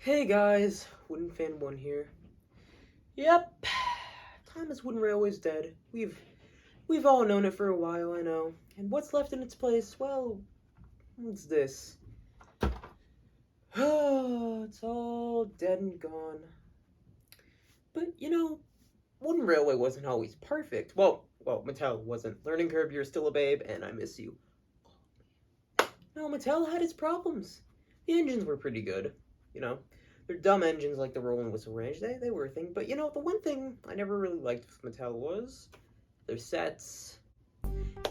Hey guys, WoodenFan 1 here. Yep, Thomas Wooden Railway's dead. We've all known it for a while, I know. And what's left in its place? Well, what's this? It's all dead and gone. But you know, Wooden Railway wasn't always perfect. Well, Mattel wasn't. Learning curve, you're still a babe, and I miss you. No, Mattel had its problems. The engines were pretty good, you know. They're dumb engines like the Roll and Whistle Range. They were a thing. But, you know, the one thing I never really liked with Mattel was their sets.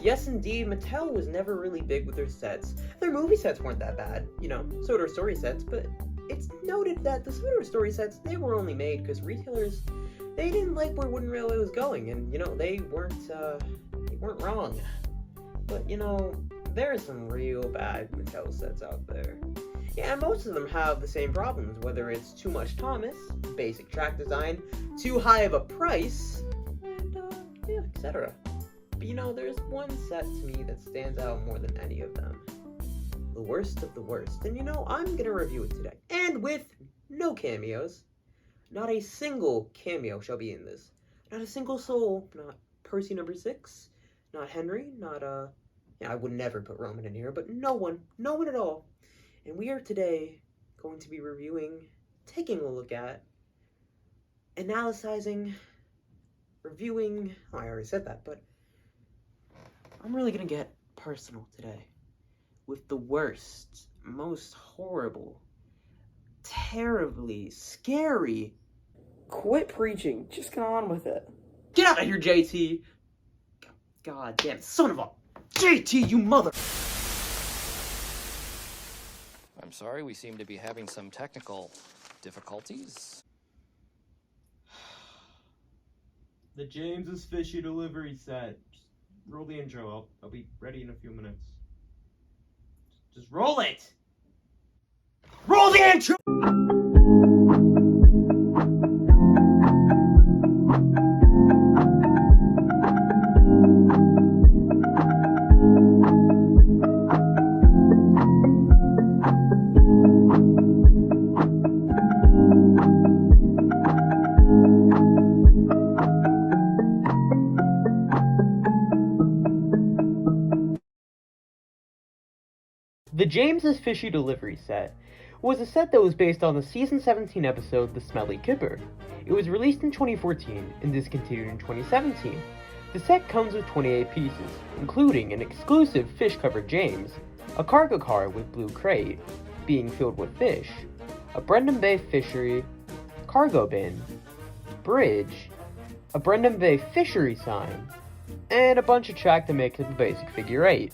Yes, indeed, Mattel was never really big with their sets. Their movie sets weren't that bad. You know, so were story sets. But it's noted that the Soda story sets, they were only made because retailers, they didn't like where Wooden Railway was going. And, you know, they weren't wrong. But, you know, there are some real bad Mattel sets out there. Yeah, most of them have the same problems, whether it's too much Thomas, basic track design, too high of a price, and, yeah, etc. But you know, there's one set to me that stands out more than any of them. The worst of the worst. And you know, I'm gonna review it today. And with no cameos. Not a single cameo shall be in this. Not a single soul. Not Percy number 6. Not Henry. Not, yeah, I would never put Roman in here, but no one at all. And we are today going to be taking a look at, analyzing, reviewing, oh, I already said that, but I'm really going to get personal today with the worst, most horrible, terribly scary. Quit preaching, just get on with it. Get out of here, JT! God damn, son of a JT, you mother... I'm sorry, we seem to be having some technical difficulties. The James's Fishy delivery set. Just roll the intro. I'll be ready in a few minutes. Just roll it! Roll the intro! The James's Fishy Delivery set was a set that was based on the season 17 episode The Smelly Kipper. It was released in 2014 and discontinued in 2017. The set comes with 28 pieces, including an exclusive fish-covered James, a cargo car with blue crate, being filled with fish, a Brendan Bay fishery, cargo bin, bridge, a Brendan Bay fishery sign, and a bunch of track that makes up a basic figure 8.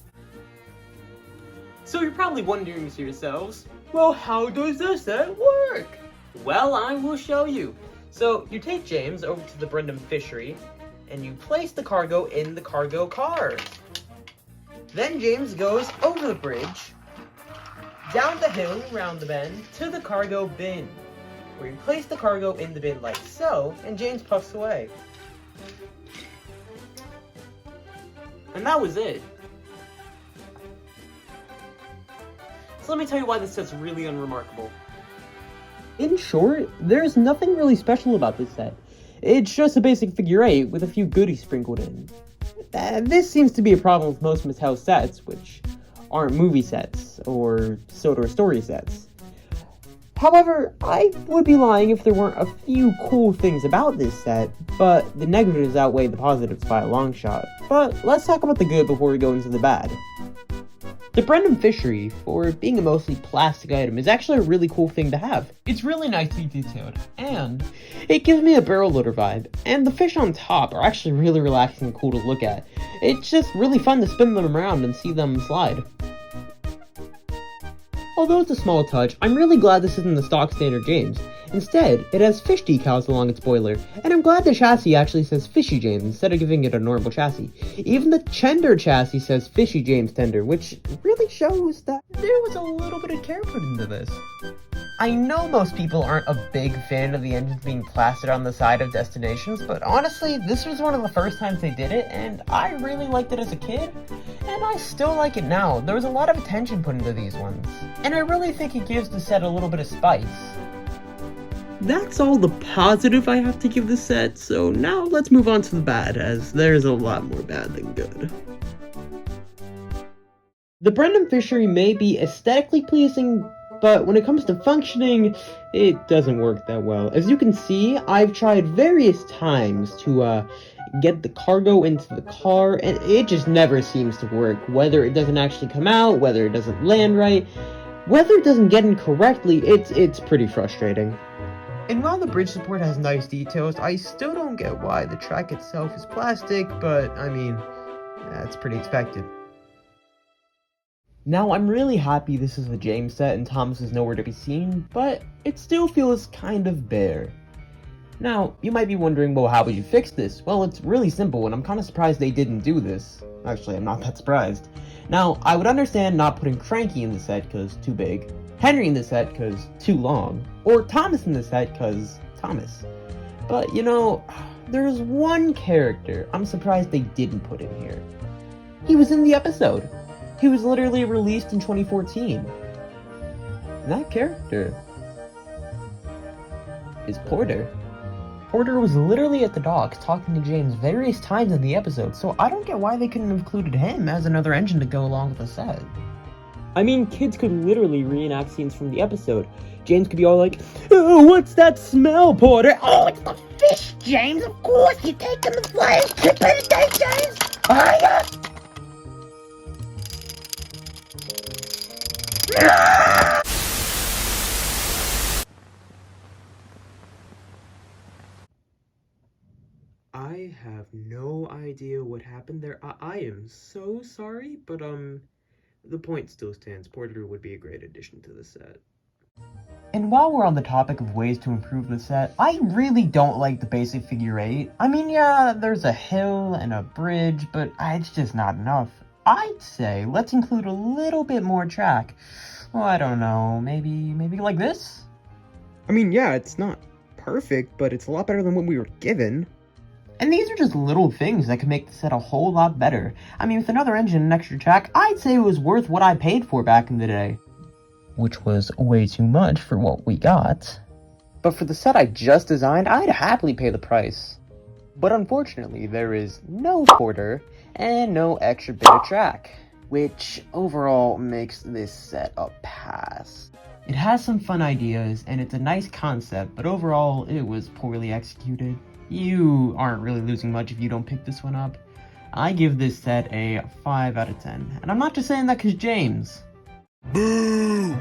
So you're probably wondering to yourselves, well, how does this set work? Well, I will show you. So you take James over to the Brendan Fishery, and you place the cargo in the cargo car. Then James goes over the bridge, down the hill, around the bend, to the cargo bin, where you place the cargo in the bin like so, and James puffs away. And that was it. So let me tell you why this set's really unremarkable. In short, there's nothing really special about this set. It's just a basic figure 8 with a few goodies sprinkled in. This seems to be a problem with most Mattel sets, which aren't movie sets or Soda story sets. However, I would be lying if there weren't a few cool things about this set, but the negatives outweigh the positives by a long shot. But let's talk about the good before we go into the bad. The Brendan Fishery, for being a mostly plastic item, is actually a really cool thing to have. It's really nicely detailed, and it gives me a barrel loader vibe, and the fish on top are actually really relaxing and cool to look at. It's just really fun to spin them around and see them slide. Although it's a small touch, I'm really glad this isn't the stock standard James. Instead, it has fish decals along its boiler, and I'm glad the chassis actually says Fishy James instead of giving it a normal chassis. Even the Tender chassis says Fishy James Tender, which really shows that there was a little bit of care put into this. I know most people aren't a big fan of the engines being plastered on the side of destinations, but honestly, this was one of the first times they did it, and I really liked it as a kid, and I still like it now. There was a lot of attention put into these ones, and I really think it gives the set a little bit of spice. that's all the positive I have to give this set, so now let's move on to the bad, as there's a lot more bad than good. The Brendan Fishery may be aesthetically pleasing, but when it comes to functioning, it doesn't work that well. As you can see, I've tried various times to get the cargo into the car, and it just never seems to work. Whether it doesn't actually come out, whether it doesn't land right, whether it doesn't get in correctly, it's pretty frustrating. And while the bridge support has nice details, I still don't get why the track itself is plastic, but I mean, that's pretty expected. Now, I'm really happy this is the James set and Thomas is nowhere to be seen, but it still feels kind of bare. Now, you might be wondering, well, how would you fix this? Well, it's really simple, and I'm kind of surprised they didn't do this. Actually, I'm not that surprised. Now, I would understand not putting Cranky in the set because too big, Henry in the set because too long, or Thomas in the set because Thomas. But, you know, there's one character I'm surprised they didn't put in here. He was in the episode. He was literally released in 2014. And that character is Porter. Porter was literally at the docks talking to James various times in the episode, so I don't get why they couldn't have included him as another engine to go along with the set. I mean, kids could literally reenact scenes from the episode. James could be all like, "Oh, what's that smell, Porter?" "Oh, it's the fish, James. Of course, you're taking the flight. Better take, James. Hurry up." I have no idea what happened there. I am so sorry, but the point still stands. Porter would be a great addition to the set. And while we're on the topic of ways to improve the set, I really don't like the basic figure 8. I mean, yeah, there's a hill and a bridge, but it's just not enough. I'd say let's include a little bit more track. Well, I don't know, maybe like this? I mean, yeah, it's not perfect, but it's a lot better than what we were given. And these are just little things that could make the set a whole lot better. I mean, with another engine and extra track, I'd say it was worth what I paid for back in the day. Which was way too much for what we got. But for the set I just designed, I'd happily pay the price. But unfortunately, there is no Porter and no extra bit of track, which overall makes this set a pass. It has some fun ideas, and it's a nice concept, but overall, it was poorly executed. You aren't really losing much if you don't pick this one up. I give this set a 5 out of 10, and I'm not just saying that because James. Boo!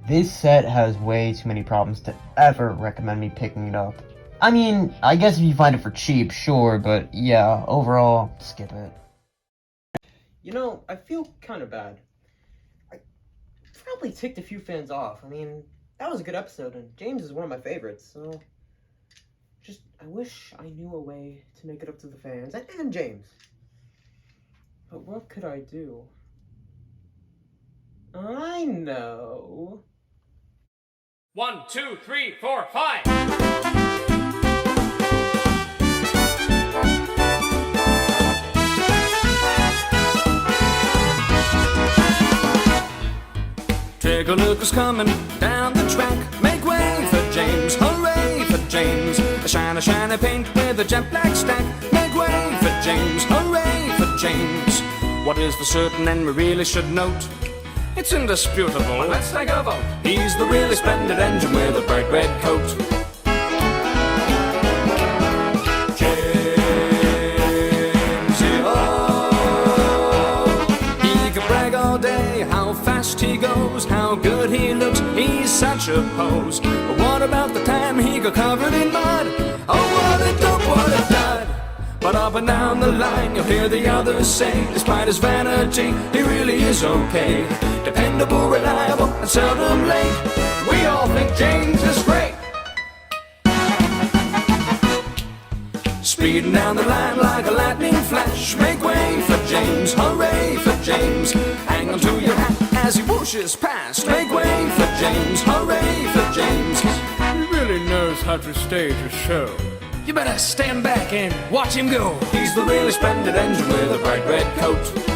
This set has way too many problems to ever recommend me picking it up. I mean, I guess if you find it for cheap, sure, but yeah, overall, skip it. You know, I feel kind of bad. I probably ticked a few fans off. I mean, that was a good episode, and James is one of my favorites, so just, I wish I knew a way to make it up to the fans, and James. But what could I do? I know. 1, 2, 3, 4, 5. Take a look who's coming down the track. Make way for James, hooray for James. A shiny paint with a jet black stack. Make way for James, hooray for James. What is for certain and we really should note, it's indisputable. Let's take a vote. He's the really splendid engine with a bright red coat. He goes, how good he looks, he's such a pose. But what about the time he got covered in mud? Oh, what a dope, what a dud. But up and down the line you'll hear the others say, despite his vanity, he really is okay. Dependable, reliable, and seldom late. We all think James is great. Speeding down the line like a lightning flash. Make way for James, hooray for James. Hang on to your hat as he whooshes past. Make way for James, hooray for James. He really knows how to stage a show. You better stand back and watch him go. He's the really splendid engine with a bright red coat.